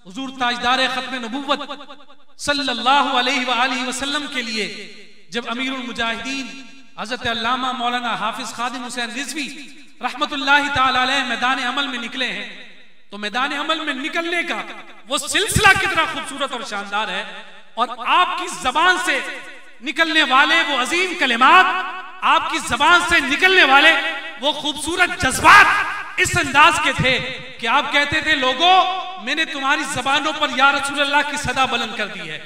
हुजूर ताजदार खत्म नबुव्वत सल्लल्लाहु अलैहि वसल्लम के लिए जब अमीरुल मुजाहिदीन हजरत अल्लामा मौलाना हाफिज खादिम हुसैन रिजवी रहमतुल्लाहि ताला अलैह मैदान अमल में निकले हैं, तो मैदान अमल में निकलने का वो सिलसिला कितना खूबसूरत और शानदार है, और आपकी जबान से निकलने वाले वो अजीम कलिमात, आपकी जबान से निकलने वाले वो खूबसूरत जज्बात इस अंदाज के थे कि आप कहते थे, लोगों मैंने तुम्हारी जबानों पर या रसूल अल्लाह की सदा बुलंद कर दी है,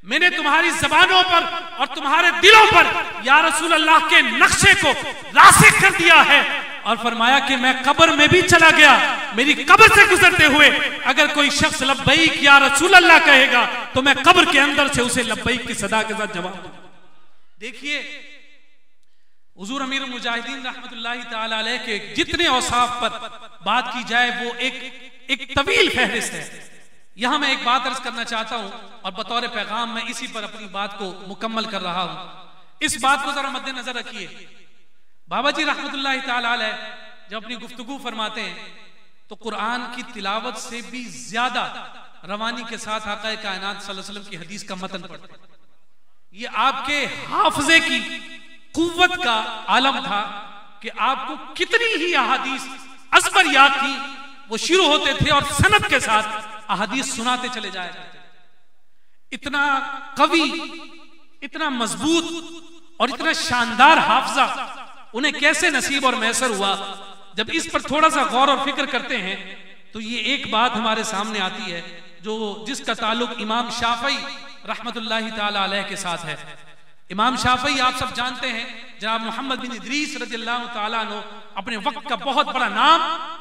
मैंने तुम्हारी जबानों पर और तुम्हारे दिलों पर या रसूल अल्लाह के नक्शे को रासिख कर दिया है। और फरमाया कि मैं कब्र में भी चला गया, मेरी कब्र से गुजरते हुए अगर कोई शख्स लब्बैक या रसूल अल्लाह कहेगा तो मैं कब्र के अंदर से उसे लब्बैक की सदा के साथ जवाब दूं। देखिए हुजूर अमीर मुजाहिदीन रहमतुल्लाहि ताला अलैह के जितने औसाफ पर बात की जाए वो एक तवील फहरिस्त है। यहां मैं एक बात अर्ज करना चाहता हूं और बतौर पैगाम मैं इसी पर अपनी बात को मुकम्मल कर रहा हूं। इस बात को जरा मद्देनजर रखिए, बाबा जी रहमतुल्लाहि ताला अलैह जब अपनी गुफ्तगू फरमाते हैं तो कुरान की तिलावत से भी ज्यादा रवानी के साथ आका कायनात सल्लल्लाहु अलैहि वसल्लम की हदीस का मतन पढ़ते हैं। ये आपके हाफजे की कुव्वत का आलम था कि आपको कितनी ही अहादीस अज़बर याद थी, वो शुरू होते थे और सनद के साथ अहादीस सुनाते चले जाया करते। इतना कवि, इतना मजबूत और इतना शानदार हाफजा उन्हें कैसे नसीब और मैसर हुआ? जब इस पर थोड़ा सा गौर और फिक्र करते हैं तो ये एक बात हमारे सामने आती है जिसका ताल्लुक इमाम शाफई रहमतुल्लाहि ताला अलैह के साथ है। इमाम शाफई आप सब जानते हैं, जनाब मोहम्मद बिन इदरीस रज़ियल्लाहु ताला अन्हु, अपने वक्त का बहुत बड़ा नाम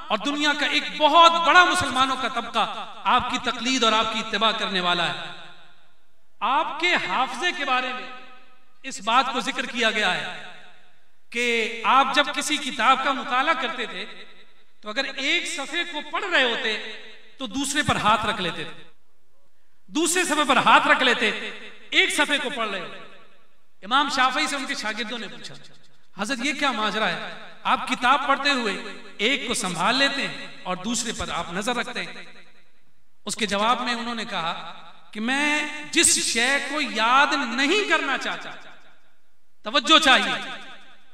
और दुनिया का एक बहुत बड़ा मुसलमानों का तबका आपकी तकलीद और आपकी इत्तिबा करने वाला है। आपके हाफजे के बारे में इस बात को जिक्र किया गया है कि आप जब किसी किताब का मुताला करते थे तो अगर एक सफ़े को पढ़ रहे होते तो दूसरे पर हाथ रख लेते थे, दूसरे सफ़े पर हाथ रख लेते, एक सफ़े को पढ़ रहे होते। इमाम शाफई से उनके शागिर्दों ने पूछा, हजरत ये क्या माजरा है, आप किताब पढ़ते हुए एक को संभाल लेते हैं और दूसरे पर आप नजर रखते हैं? उसके जवाब में उन्होंने कहा कि मैं जिस शय को याद नहीं करना चाहता, तवज्जो चाहिए,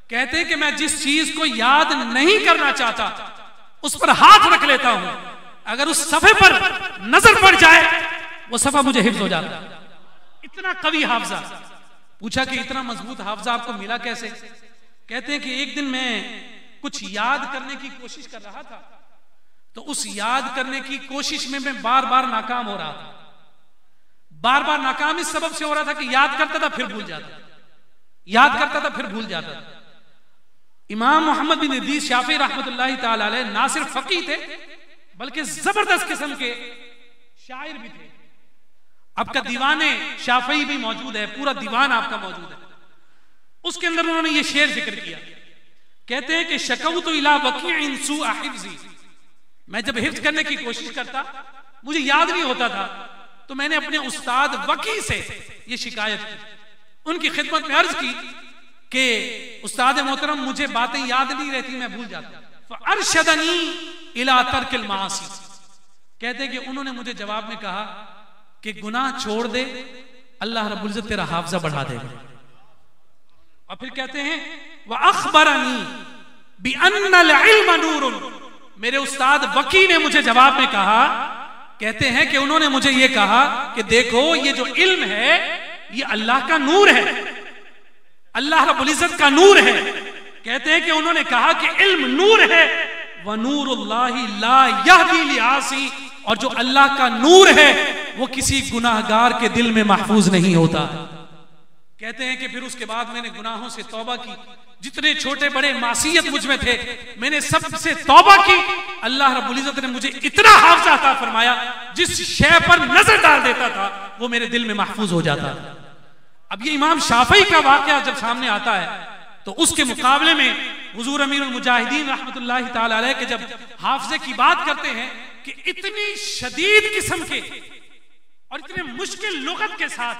कहते हैं कि मैं जिस चीज को याद नहीं करना चाहता उस पर हाथ रख लेता हूं, अगर उस सफ़े पर नजर पड़ जाए वो सफ़ा मुझे हिफ्ज हो जाता। इतना कवि हाफजा। पूछा कि इतना मजबूत हाफजा आपको मिला कैसे? कहते हैं कि एक दिन मैं कुछ याद करने की कोशिश कर रहा था, तो उस याद करने की कोशिश में मैं बार बार नाकाम हो रहा था। बार बार नाकाम इस सबब से हो रहा था कि याद करता था फिर भूल जाता, याद करता था फिर भूल जाता। इमाम मोहम्मद बिन इदरीस शाफी रहमतुल्लाहि ताला अलैह ना सिर्फ फकीह थे बल्कि जबरदस्त किस्म के शायर भी थे। आपका दीवाने शाफी भी मौजूद है, पूरा दीवान आपका मौजूद है। उसके अंदर उन्होंने ये शेर जिक्र किया, कहते हैं कि शकौतु इला वकीइन सुअ हिफ्ज़ी, मैं जब हिफ्ज करने की कोशिश करता मुझे याद नहीं होता था, तो मैंने अपने उस्ताद वकी से ये शिकायत की, उनकी खिदमत में अर्ज की कि उस्ताद मोहतरम मुझे बातें याद नहीं रहती, मैं भूल जाता। फअरशदनी इला तर्किल मासी, कहते हैं कि उन्होंने मुझे जवाब में कहा कि गुनाह छोड़ दे, अल्लाह रब्बुल इज्जत तेरा हाफजा बढ़ा देगा। और फिर कहते हैं व अखबरनी बि अन्नल इल्म नूरुन, मेरे उस्ताद वकी ने मुझे जवाब में कहा, कहते हैं कि उन्होंने मुझे ये कहा कि देखो ये जो इल्म है ये अल्लाह का नूर है, अल्लाह रब्बुल इज्जत का नूर है। कहते हैं कि उन्होंने कहा कि इल्म नूर है, व नूरुल्लाहि ला यहदी लिआसी, और जो अल्लाह का नूर है वो किसी गुनाहगार के दिल में महफूज नहीं होता। कहते हैं कि फिर उसके बाद मैंने गुनाहों से तौबा की, जितने छोटे बड़े मासियत मुझ में थे मैंने सबसे तौबा की। अल्लाह रब्बुल इज्जत ने मुझे इतना हाफजा अता फरमाया, जिस शय पर नजर डाल देता था वो मेरे दिल में महफूज हो जाता। अब ये इमाम शाफई का वाकया जब सामने आता है तो उसके मुकाबले में हुजूर अमीरुल मुजाहिदीन रहमतुल्लाहि ताला अलैह के जब हाफजे की बात करते हैं कि इतनी शदीद किस्म के और इतने मुश्किल लुगत के साथ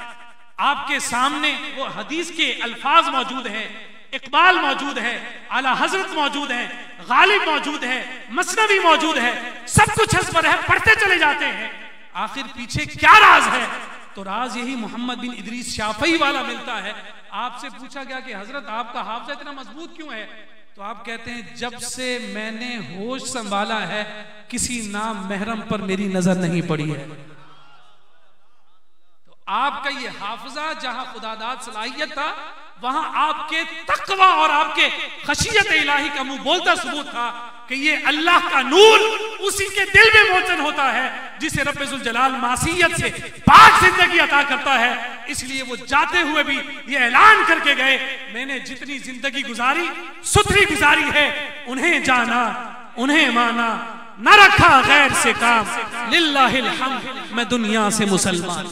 आपके सामने वो हदीस के अल्फाज मौजूद हैं, इकबाल मौजूद है, आला हजरत मौजूद है, गालिब मौजूद है, मसनवी मौजूद है, सब कुछ हज़ पर है, पढ़ते चले जाते हैं। आखिर पीछे क्या राज है? तो राज यही मोहम्मद बिन इदरीस शाफई वाला मिलता है। आपसे पूछा गया कि हजरत आपका हाफजा इतना मजबूत क्यों है? तो आप कहते हैं जब से मैंने होश संभाला है किसी नाम महरम पर मेरी नजर नहीं पड़ी है। तो आपका ये हाफजा जहां खुदादाद सलाहियत था, वहां आपके तकवा और आपके खशियत इलाही का मुंह बोलता सबूत था कि ये अल्लाह का नूर उसी के दिल में मोचन होता है जिसे रब्बे जुल जलाल मासियत से पाक जिंदगी अता करता है। इसलिए वो जाते हुए भी ये ऐलान करके गए, मैंने जितनी जिंदगी गुजारी सुथरी गुजारी है, उन्हें जाना उन्हें माना, न रखा गैर से काम, लिल्लाहिल हम्द, मैं दुनिया से मुसलमान।